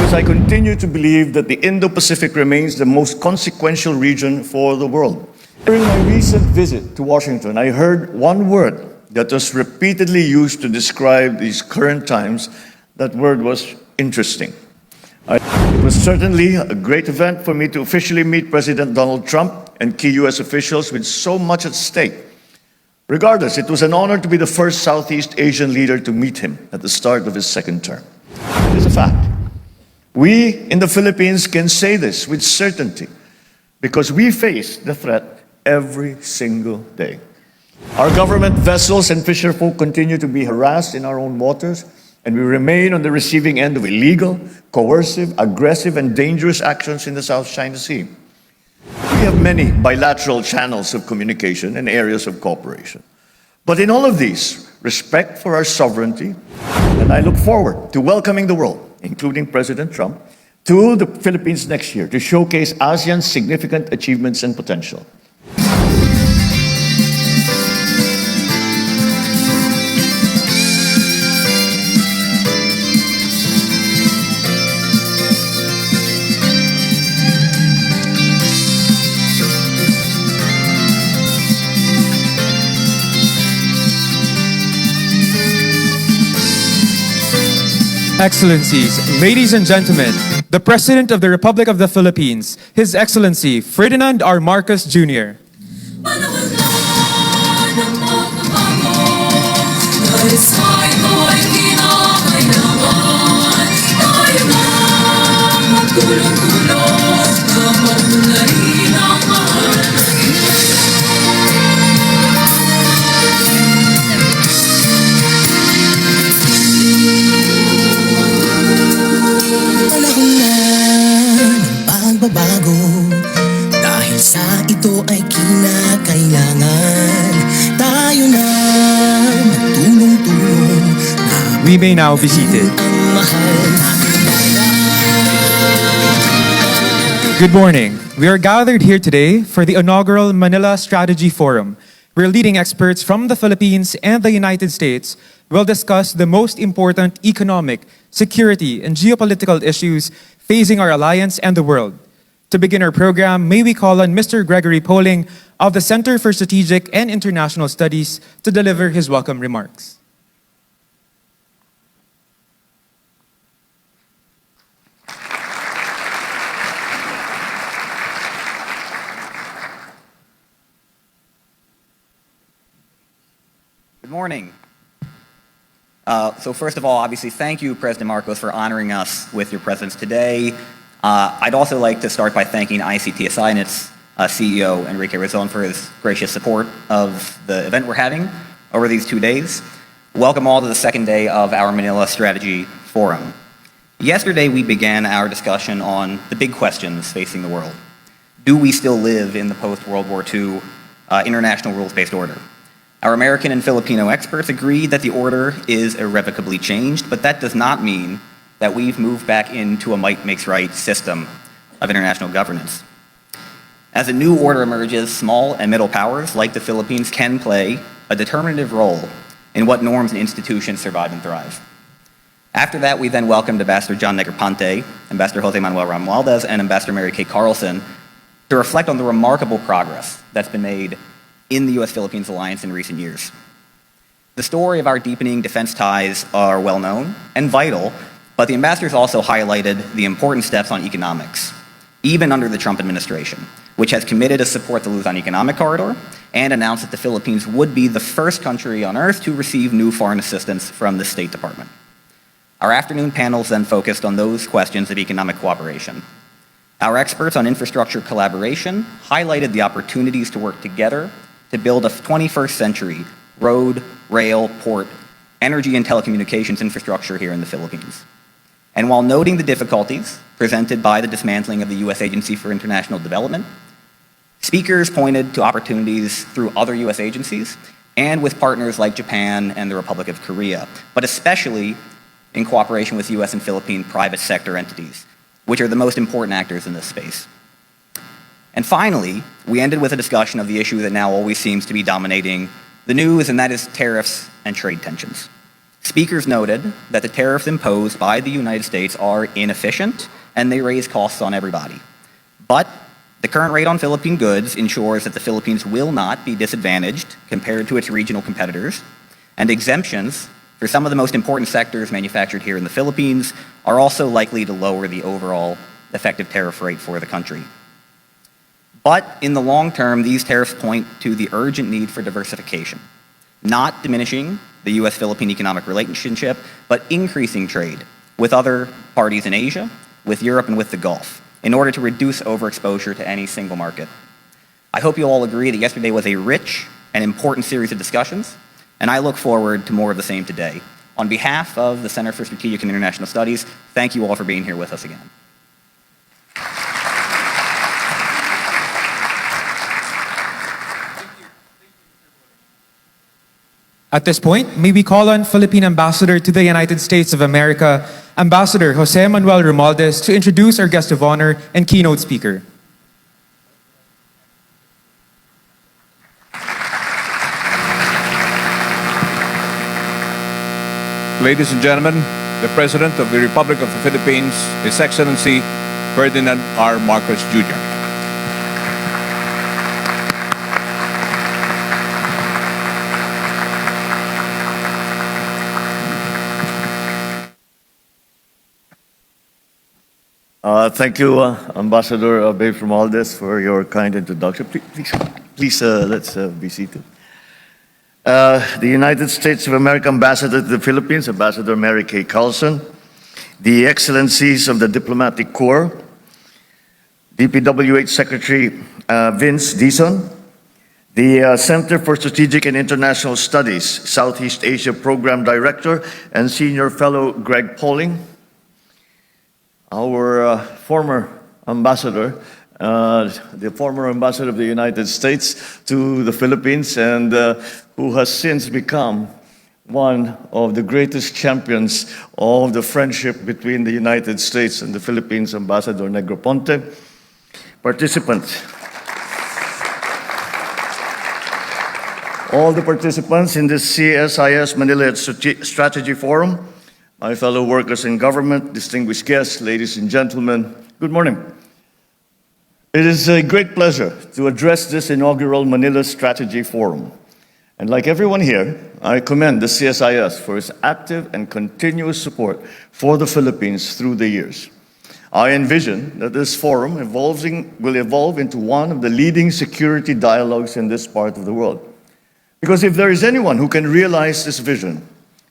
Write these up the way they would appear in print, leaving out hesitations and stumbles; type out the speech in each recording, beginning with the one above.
because I continue to believe that the Indo-Pacific remains the most consequential region for the world. During my recent visit to Washington, I heard one word that was repeatedly used to describe these current times. That word was interesting. It was certainly a great event for me to officially meet President Donald Trump and key US officials with so much at stake. Regardless, it was an honor to be the first Southeast Asian leader to meet him at the start of his second term. It is a fact. We in the Philippines can say this with certainty because we face the threat every single day. Our government vessels and fisherfolk continue to be harassed in our own waters, and we remain on the receiving end of illegal, coercive, aggressive, and dangerous actions in the South China Sea. We have many bilateral channels of communication and areas of cooperation. But in all of these, respect for our sovereignty, and I look forward to welcoming the world, including President Trump, to the Philippines next year to showcase ASEAN's significant achievements and potential. Excellencies, ladies and gentlemen, the President of the Republic of the Philippines, His Excellency Ferdinand R. Marcos Jr. Dahil sa ito ay kinakailangan tayo na magtulong-tulong. We may now be seated. Good morning. We are gathered here today for the inaugural Manila Strategy Forum, where leading experts from the Philippines and the United States will discuss the most important economic, security, and geopolitical issues facing our alliance and the world. To begin our program, may we call on Mr. Gregory Poling of the Center for Strategic and International Studies to deliver his welcome remarks. Good morning. So first of all, obviously, thank you, President Marcos, for honoring us with your presence today. I'd also like to start by thanking ICTSI and its CEO, Enrique Razon, for his gracious support of the event we're having over these 2 days. Welcome all to the second day of our Manila Strategy Forum. Yesterday, we began our discussion on the big questions facing the world. Do we still live in the post-World War II international rules-based order? Our American and Filipino experts agree that the order is irrevocably changed, but that does not mean that we've moved back into a might makes right system of international governance. As a new order emerges, small and middle powers like the Philippines can play a determinative role in what norms and institutions survive and thrive. After that, we then welcomed Ambassador John Negroponte, Ambassador Jose Manuel Romualdez, and Ambassador Mary Kay Carlson to reflect on the remarkable progress that's been made in the U.S.-Philippines alliance in recent years. The story of our deepening defense ties are well known and vital, but the ambassadors also highlighted the important steps on economics, even under the Trump administration, which has committed to support the Luzon Economic Corridor and announced that the Philippines would be the first country on earth to receive new foreign assistance from the State Department. Our afternoon panels then focused on those questions of economic cooperation. Our experts on infrastructure collaboration highlighted the opportunities to work together to build a 21st century road, rail, port, energy, and telecommunications infrastructure here in the Philippines. And while noting the difficulties presented by the dismantling of the U.S. Agency for International Development, speakers pointed to opportunities through other U.S. agencies and with partners like Japan and the Republic of Korea, but especially in cooperation with U.S. and Philippine private sector entities, which are the most important actors in this space. And finally, we ended with a discussion of the issue that now always seems to be dominating the news, and that is tariffs and trade tensions. Speakers noted that the tariffs imposed by the United States are inefficient and they raise costs on everybody. But the current rate on Philippine goods ensures that the Philippines will not be disadvantaged compared to its regional competitors, and exemptions for some of the most important sectors manufactured here in the Philippines are also likely to lower the overall effective tariff rate for the country. But in the long term, these tariffs point to the urgent need for diversification, not diminishing the US-Philippine economic relationship, but increasing trade with other parties in Asia, with Europe, and with the Gulf, in order to reduce overexposure to any single market. I hope you all agree that yesterday was a rich and important series of discussions, and I look forward to more of the same today. On behalf of the Center for Strategic and International Studies, thank you all for being here with us again. At this point, may we call on Philippine Ambassador to the United States of America, Ambassador Jose Manuel Romualdez, to introduce our guest of honor and keynote speaker. Ladies and gentlemen, the President of the Republic of the Philippines, His Excellency Ferdinand R. Marcos Jr. Thank you, Ambassador Romualdez, for your kind introduction. Please let's be seated. The United States of America Ambassador to the Philippines, Ambassador Mary Kay Carlson, the Excellencies of the Diplomatic Corps, DPWH Secretary Vince Dizon, the Center for Strategic and International Studies, Southeast Asia Program Director and Senior Fellow Greg Pauling, our former ambassador, the former ambassador of the United States to the Philippines, and who has since become one of the greatest champions of the friendship between the United States and the Philippines, Ambassador Negroponte. Participants. All the participants in this CSIS Manila Strategy Forum, my fellow workers in government, distinguished guests, ladies and gentlemen, good morning. It is a great pleasure to address this inaugural Manila Strategy Forum. And like everyone here, I commend the CSIS for its active and continuous support for the Philippines through the years. I envision that this forum will evolve into one of the leading security dialogues in this part of the world. Because if there is anyone who can realize this vision,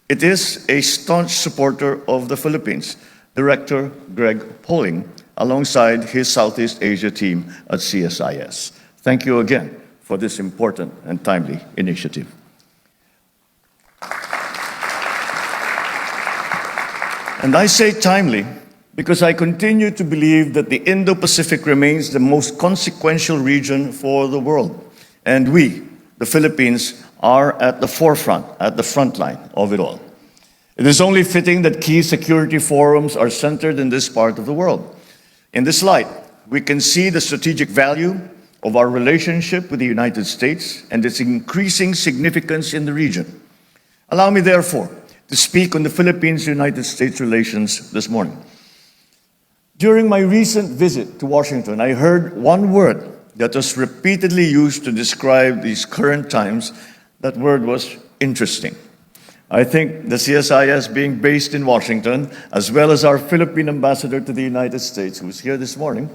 it is a staunch supporter of the Philippines, Director Greg Pauling, alongside his Southeast Asia team at CSIS. Thank you again for this important and timely initiative. And I say timely because I continue to believe that the Indo-Pacific remains the most consequential region for the world. And we, the Philippines, are at the forefront, at the front line of it all. It is only fitting that key security forums are centered in this part of the world. In this light, we can see the strategic value of our relationship with the United States and its increasing significance in the region. Allow me, therefore, to speak on the Philippines-United States relations this morning. During my recent visit to Washington, I heard one word that was repeatedly used to describe these current times. That word was interesting. I think the CSIS, being based in Washington, as well as our Philippine ambassador to the United States, who is here this morning,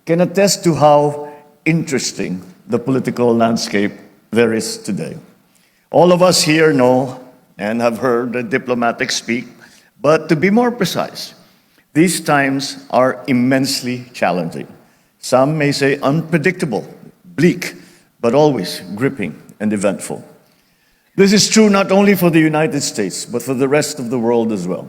can attest to how interesting the political landscape there is today. All of us here know and have heard the diplomatics speak, but to be more precise, these times are immensely challenging. Some may say unpredictable, bleak, but always gripping and eventful. This is true not only for the United States, but for the rest of the world as well.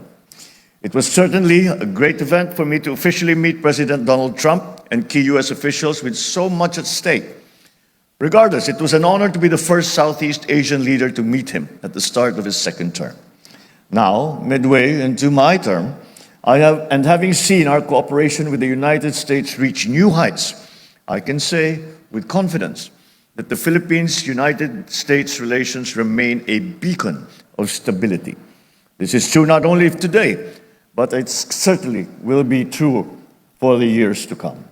It was certainly a great event for me to officially meet President Donald Trump and key US officials with so much at stake. Regardless, it was an honor to be the first Southeast Asian leader to meet him at the start of his second term. Now, midway into my term, having seen our cooperation with the United States reach new heights, I can say with confidence that the Philippines-United States relations remain a beacon of stability. This is true not only today, but it certainly will be true for the years to come.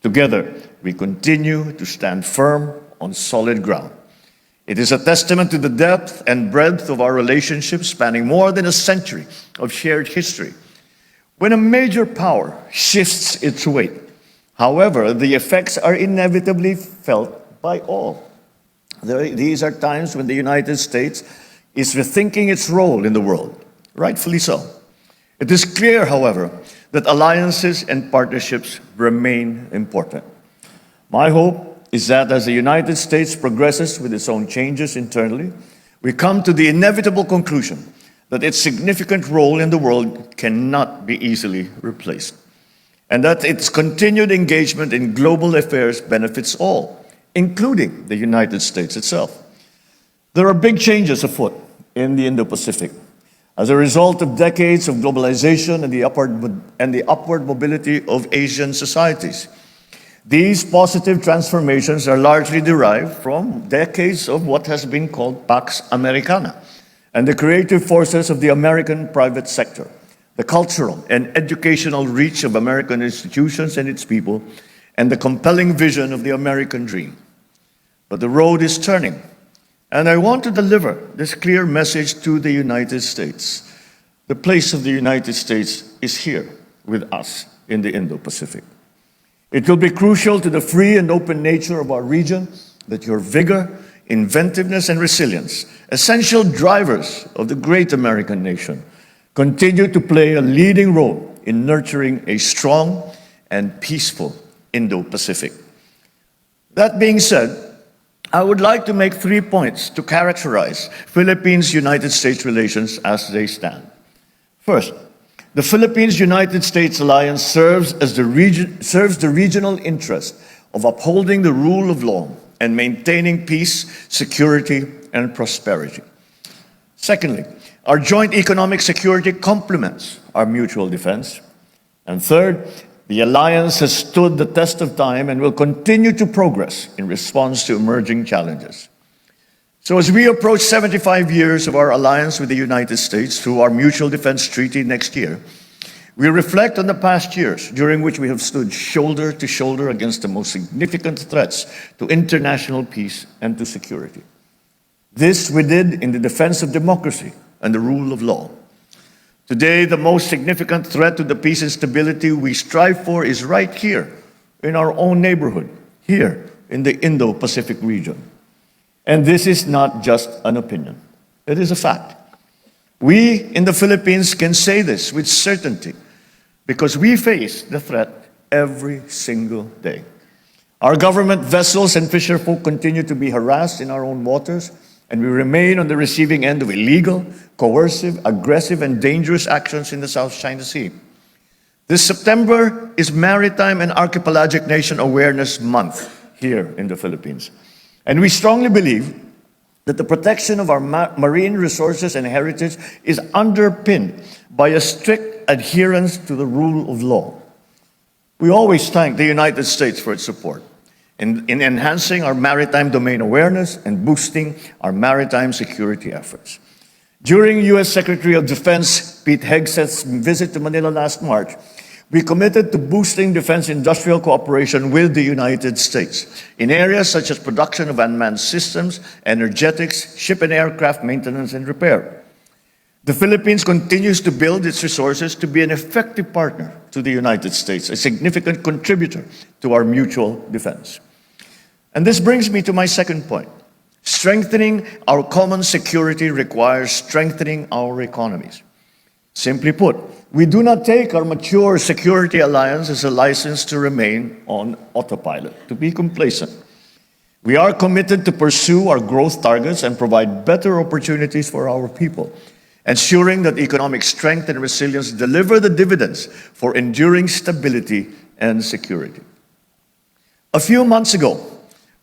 Together, we continue to stand firm on solid ground. It is a testament to the depth and breadth of our relationship spanning more than a century of shared history. When a major power shifts its weight, however, the effects are inevitably felt by all. These are times when the United States is rethinking its role in the world, rightfully so. It is clear, however, that alliances and partnerships remain important. My hope is that as the United States progresses with its own changes internally, we come to the inevitable conclusion that its significant role in the world cannot be easily replaced, and that its continued engagement in global affairs benefits all, including the United States itself. There are big changes afoot in the Indo-Pacific as a result of decades of globalization and the upward mobility of Asian societies. These positive transformations are largely derived from decades of what has been called Pax Americana and the creative forces of the American private sector, the cultural and educational reach of American institutions and its people, and the compelling vision of the American dream. But the road is turning, and I want to deliver this clear message to the United States. The place of the United States is here with us in the Indo-Pacific. It will be crucial to the free and open nature of our region that your vigor, inventiveness, and resilience, essential drivers of the great American nation, continue to play a leading role in nurturing a strong and peaceful Indo-Pacific. That being said, I would like to make 3 points to characterize Philippines-United States relations as they stand. First, the Philippines-United States alliance serves the regional interest of upholding the rule of law and maintaining peace, security, and prosperity. Secondly, our joint economic security complements our mutual defense. And third, the alliance has stood the test of time and will continue to progress in response to emerging challenges. So as we approach 75 years of our alliance with the United States through our mutual defense treaty next year, we reflect on the past years during which we have stood shoulder to shoulder against the most significant threats to international peace and to security. This we did in the defense of democracy and the rule of law. Today, the most significant threat to the peace and stability we strive for is right here in our own neighborhood, here in the Indo-Pacific region. And this is not just an opinion. It is a fact. We in the Philippines can say this with certainty because we face the threat every single day. Our government vessels and fisherfolk continue to be harassed in our own waters, and we remain on the receiving end of illegal, coercive, aggressive, and dangerous actions in the South China Sea. This September is Maritime and Archipelagic Nation Awareness Month here in the Philippines. And we strongly believe that the protection of our marine resources and heritage is underpinned by a strict adherence to the rule of law. We always thank the United States for its support in enhancing our maritime domain awareness and boosting our maritime security efforts. During U.S. Secretary of Defense Pete Hegseth's visit to Manila last March, we committed to boosting defense industrial cooperation with the United States in areas such as production of unmanned systems, energetics, ship and aircraft maintenance and repair. The Philippines continues to build its resources to be an effective partner to the United States, a significant contributor to our mutual defense. And this brings me to my second point. Strengthening our common security requires strengthening our economies. Simply put, we do not take our mature security alliance as a license to remain on autopilot, to be complacent. We are committed to pursue our growth targets and provide better opportunities for our people, ensuring that economic strength and resilience deliver the dividends for enduring stability and security. A few months ago,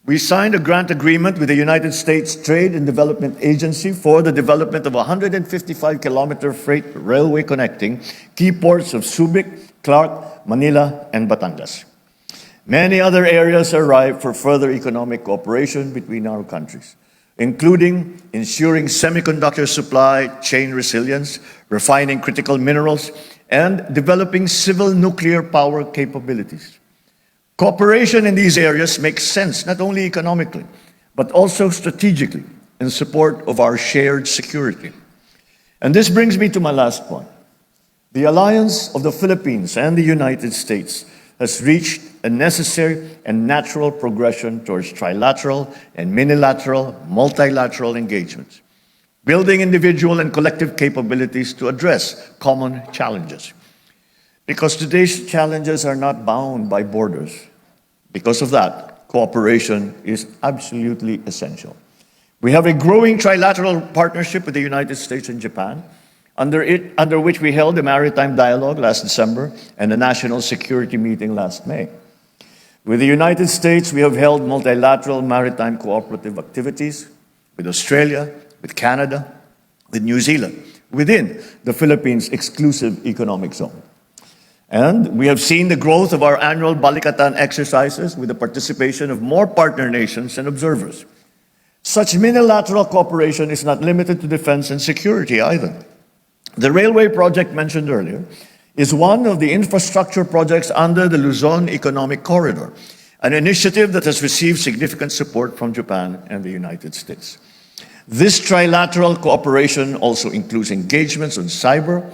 we signed a grant agreement with the United States Trade and Development Agency for the development of a 155-kilometer freight railway connecting key ports of Subic, Clark, Manila, and Batangas. Many other areas are ripe for further economic cooperation between our countries. including ensuring semiconductor supply chain resilience, refining critical minerals, and developing civil nuclear power capabilities. Cooperation in these areas makes sense not only economically, but also strategically in support of our shared security. And this brings me to my last point. The alliance of the Philippines and the United States has reached a necessary and natural progression towards trilateral and minilateral, multilateral engagements, building individual and collective capabilities to address common challenges. Because today's challenges are not bound by borders. Because of that, cooperation is absolutely essential. We have a growing trilateral partnership with the United States and Japan, under which we held a maritime dialogue last December and a national security meeting last May. With the United States, we have held multilateral maritime cooperative activities with Australia, with Canada, with New Zealand, within the Philippines' exclusive economic zone. And we have seen the growth of our annual Balikatan exercises with the participation of more partner nations and observers. Such minilateral cooperation is not limited to defense and security either. The railway project mentioned earlier is one of the infrastructure projects under the Luzon Economic Corridor, an initiative that has received significant support from Japan and the United States. This trilateral cooperation also includes engagements on cyber,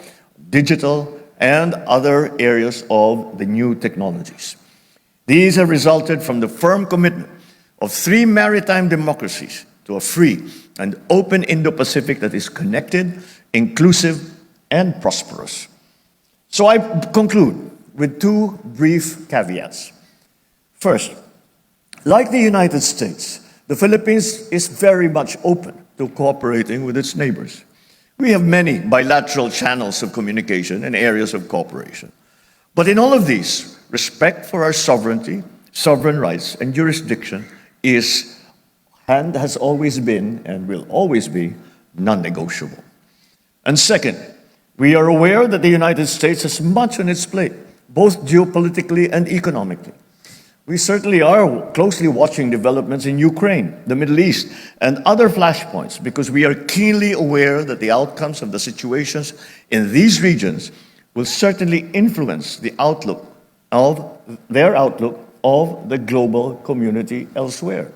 digital, and other areas of the new technologies. These have resulted from the firm commitment of 3 maritime democracies to a free and open Indo-Pacific that is connected, inclusive, and prosperous. So I conclude with 2 brief caveats. First, like the United States, the Philippines is very much open to cooperating with its neighbors. We have many bilateral channels of communication and areas of cooperation. But in all of these, respect for our sovereignty, sovereign rights, and jurisdiction is and has always been and will always be non-negotiable. And second, we are aware that the United States has much on its plate, both geopolitically and economically. We certainly are closely watching developments in Ukraine, the Middle East, and other flashpoints because we are keenly aware that the outcomes of the situations in these regions will certainly influence the outlook of the global community elsewhere.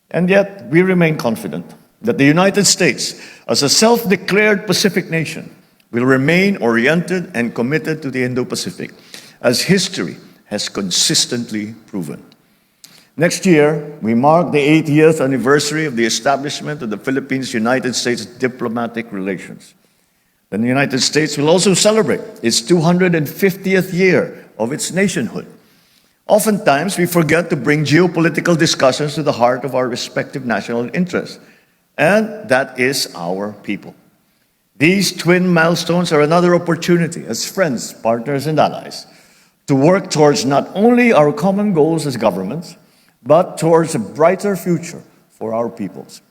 And yet, we remain confident that the United States, as a self-declared Pacific nation, will remain oriented and committed to the Indo-Pacific, as history has consistently proven. Next year, we mark the 80th anniversary of the establishment of the Philippines-United States diplomatic relations. The United States will also celebrate its 250th year of its nationhood. Oftentimes, we forget to bring geopolitical discussions to the heart of our respective national interests, and that is our people. These twin milestones are another opportunity as friends, partners, and allies to work towards not only our common goals as governments, but towards a brighter future for our peoples.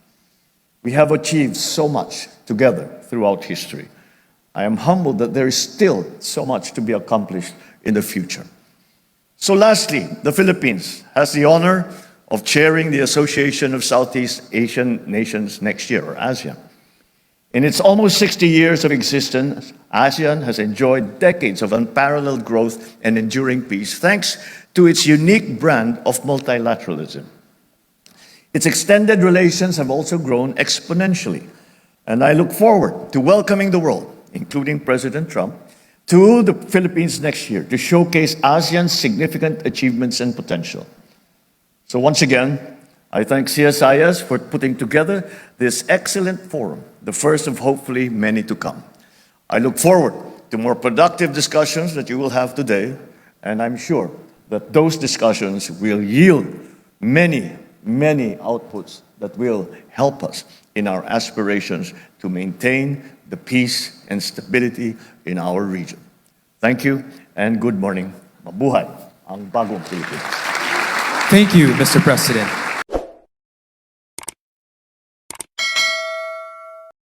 We have achieved so much together throughout history. I am humbled that there is still so much to be accomplished in the future. So lastly, the Philippines has the honor of chairing the Association of Southeast Asian Nations next year, or ASEAN. In its almost 60 years of existence, ASEAN has enjoyed decades of unparalleled growth and enduring peace thanks to its unique brand of multilateralism. Its extended relations have also grown exponentially, and I look forward to welcoming the world, including President Trump, to the Philippines next year to showcase ASEAN's significant achievements and potential. So once again, I thank CSIS for putting together this excellent forum, the first of hopefully many to come. I look forward to more productive discussions that you will have today, and I'm sure that those discussions will yield many, many outputs that will help us in our aspirations to maintain the peace and stability in our region. Thank you and good morning. Mabuhay ang bagong Pilipinas. Thank you, Mr. President.